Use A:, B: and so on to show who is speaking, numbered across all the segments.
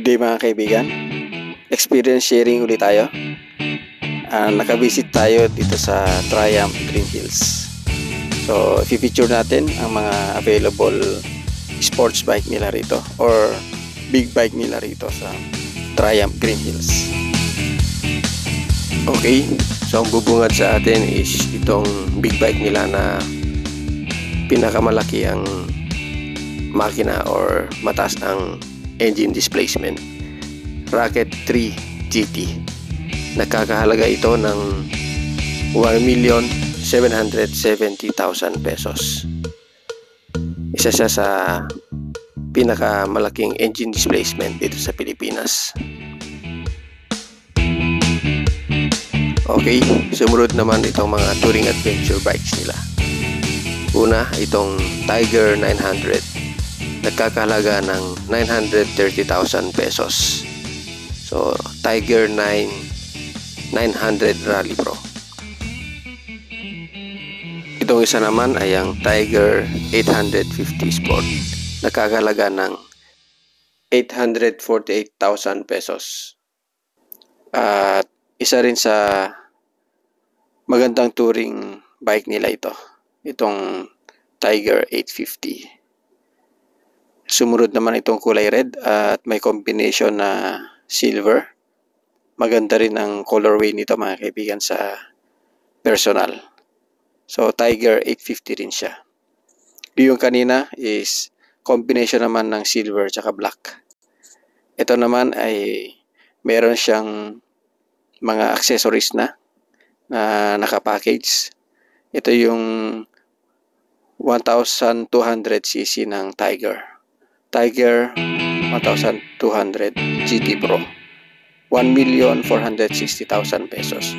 A: Good day mga kaibigan. Experience sharing ulit tayo. Nakavisit tayo dito sa Triumph Green Hills. So, i-feature natin ang mga available sports bike nila rito or big bike nila rito sa Triumph Green Hills. Okay, so ang bubungad sa atin is itong big bike nila na pinakamalaki ang makina or mataas ang engine displacement, Rocket 3 GT. Nakakahalaga ito ng 1,770,000 pesos. Isa siya sa pinakamalaking engine displacement dito sa Pilipinas. Okay, sumunod naman itong mga touring adventure bikes nila. Una, itong Tiger 900. Nagkakahalaga ng 930,000 pesos. So, Tiger 900 Rally Pro. Itong isa naman ay ang Tiger 850 Sport. Nagkakahalaga ng 848,000 pesos. At isa rin sa magandang touring bike nila ito. Itong Tiger 850. Sumunod naman itong kulay red at may combination na silver. Maganda rin ang colorway nito mga kaibigan sa personal. So Tiger 850 rin siya. Yung kanina is combination naman ng silver at black. Ito naman ay meron siyang mga accessories na nakapackage. Ito yung 1,200cc ng Tiger 1,200 GT Pro, 1,460,000 pesos.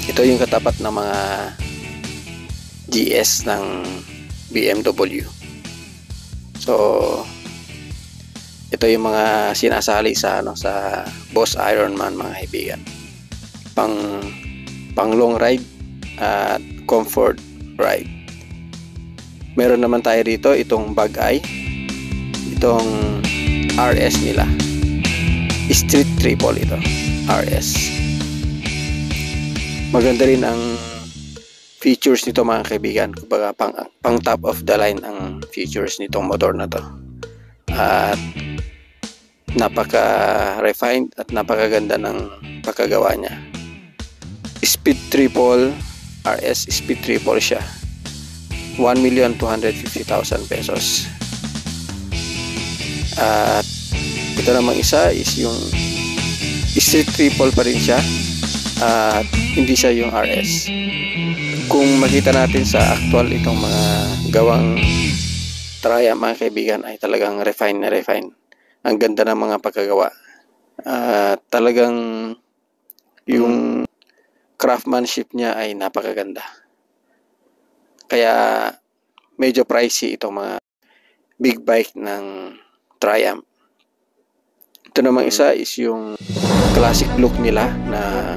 A: Ito yung katapat ng mga GS ng BMW. So ito yung mga sinasali sa sa Boss Ironman mga kaibigan. Pang long ride at comfort ride. Meron naman tayo dito itong Bug-Eye. Itong RS nila, Street Triple ito, RS. Maganda rin ang features nito mga kaibigan. Kumbaga pang top of the line ang features nitong motor na to. At napaka-refined at napakaganda ng pagkagawa niya. Speed Triple RS, Speed Triple siya. 1,250,000 pesos. At ito namang isa is yung Street Triple pa rin siya at hindi siya yung RS. Kung makita natin sa actual itong mga gawang Triumph mga kaibigan ay talagang refine na refine. Ang ganda ng mga pagkagawa. Talagang yung craftsmanship niya ay napakaganda. Kaya medyo pricey itong mga big bike ng Triumph. Ito namang isa is yung classic look nila na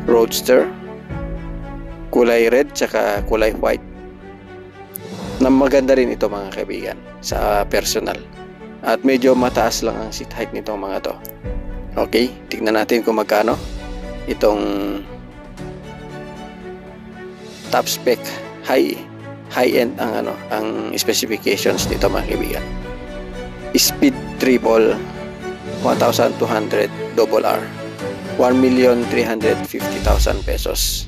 A: Roadster, kulay red tsaka kulay white, na maganda rin ito mga kaibigan sa personal. At medyo mataas lang ang seat height nitong mga to. Okay, tignan natin kung magkano itong top spec high end ang specifications nito mga kaibigan. Speed Triple 1,200 RR, 1,350,000 pesos.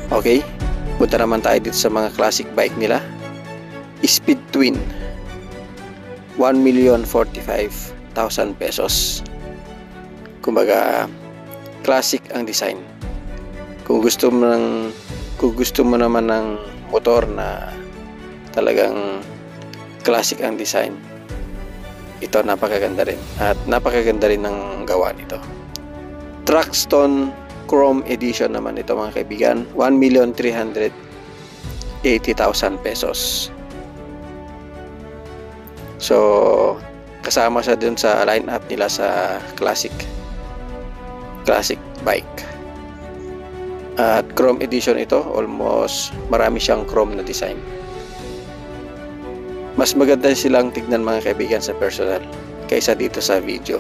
A: Okay, punta naman tayo dito sa mga classic bike nila. Speed Twin, 1,045,000 pesos. Kumbaga classic ang design. Kung gusto mo naman ng motor na talagang classic ang design, ito napakaganda rin at napakaganda rin ng gawa nito. Truckstone Chrome Edition naman ito mga kaibigan, 1,380,000 pesos. So kasama siya dun sa lineup nila sa classic bike. At chrome edition ito, almost marami siyang chrome na design. Mas maganda silang tignan mga kaibigan sa personal kaysa dito sa video.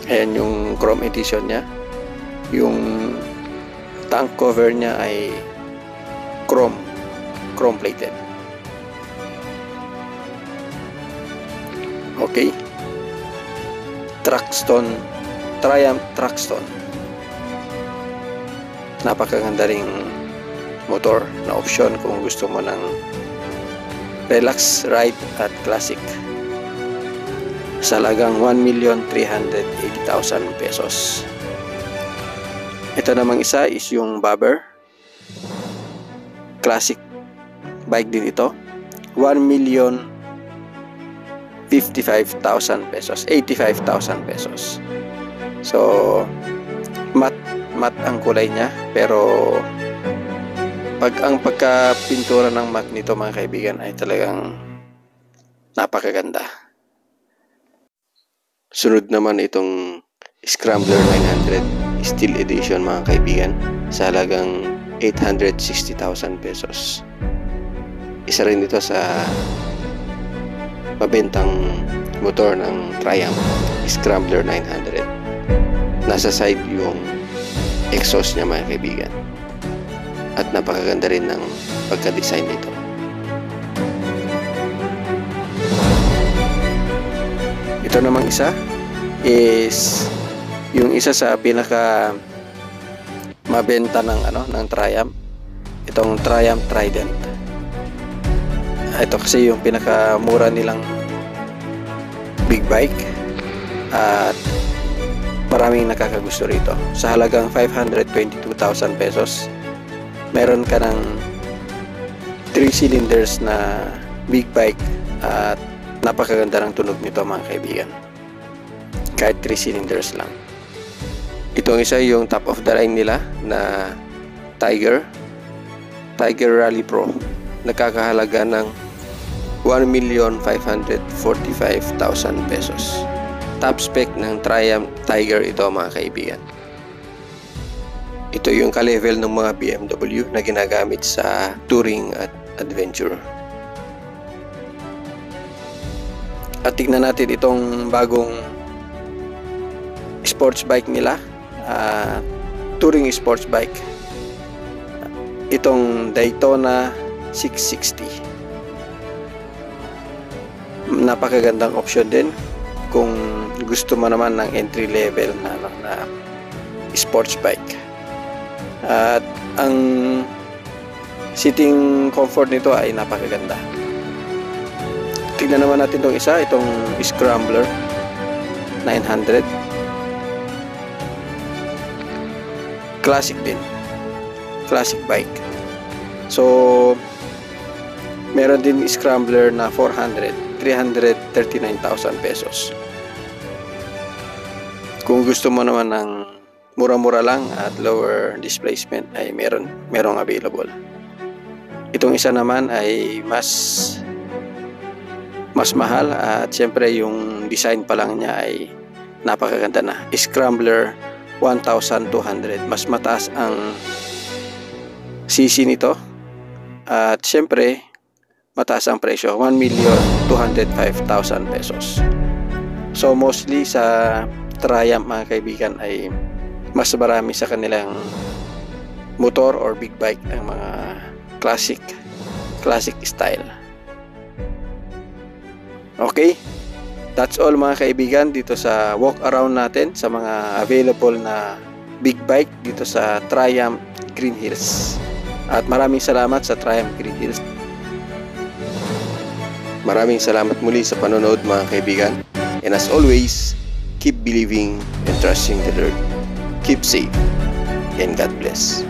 A: Ayan yung chrome edition niya. Yung tank cover niya ay chrome plated. Okay. Triumph Truckstone. Napakaganda ring motor na option kung gusto mo ng relax ride at classic. Sa halagang 1,380,000 pesos. Ito namang isa is yung Bobber. Classic bike din ito. 1,055,000 pesos. 85,000 pesos. So, matte ang kulay niya. Pero, ang pagka-pintura ng matte nito mga kaibigan ay talagang napakaganda. Sunod naman itong Scrambler 900 Steel Edition mga kaibigan sa halagang 860,000 pesos. Isa rin ito sa mabentang motor ng Triumph Scrambler 900. Nasa side yung exhaust niya mga kaibigan. At napakaganda rin ng pagka-design nito. Ito namang isa is yung isa sa pinaka mabenta ng Triumph. Itong Triumph Trident. Ito kasi yung pinakamura nilang big bike at maraming nakakagusto rito. Sa halagang 522,000 pesos, meron ka ng 3 cylinders na big bike at napakaganda ng tunog nito mga kaibigan. Kahit 3 cylinders lang. Itong isa yung top of the line nila na Tiger Rally Pro. Nakakahalaga ng 1,545,000 pesos. Top spec ng Triumph Tiger ito mga kaibigan. Ito yung ka-level ng mga BMW na ginagamit sa touring at adventure. At tignan natin itong bagong sports bike nila, touring sports bike. Itong Daytona 660. Napakagandang option din kung gusto mo naman ng entry level na sports bike. At ang sitting comfort nito ay napakaganda. Tignan naman natin itong isa, itong Scrambler 900. Classic din. Classic bike. So, meron din Scrambler na 339,000 pesos. Kung gusto mo naman ng mura-mura lang at lower displacement ay merong available. Itong isa naman ay mas mahal at syempre yung design pa lang niya ay napakaganda na. Scrambler 1,200. Mas mataas ang CC nito at syempre mataas ang presyo, 1,205,000 pesos. So mostly sa Triumph mga kaibigan ay mas marami sa kanilang motor or big bike ang mga classic style. Okay, that's all mga kaibigan dito sa walk around natin sa mga available na big bike dito sa Triumph Green Hills. At maraming salamat sa Triumph Green Hills. Maraming salamat muli sa panonood mga kaibigan. And as always, keep believing and trusting the Lord. Keep safe and God bless.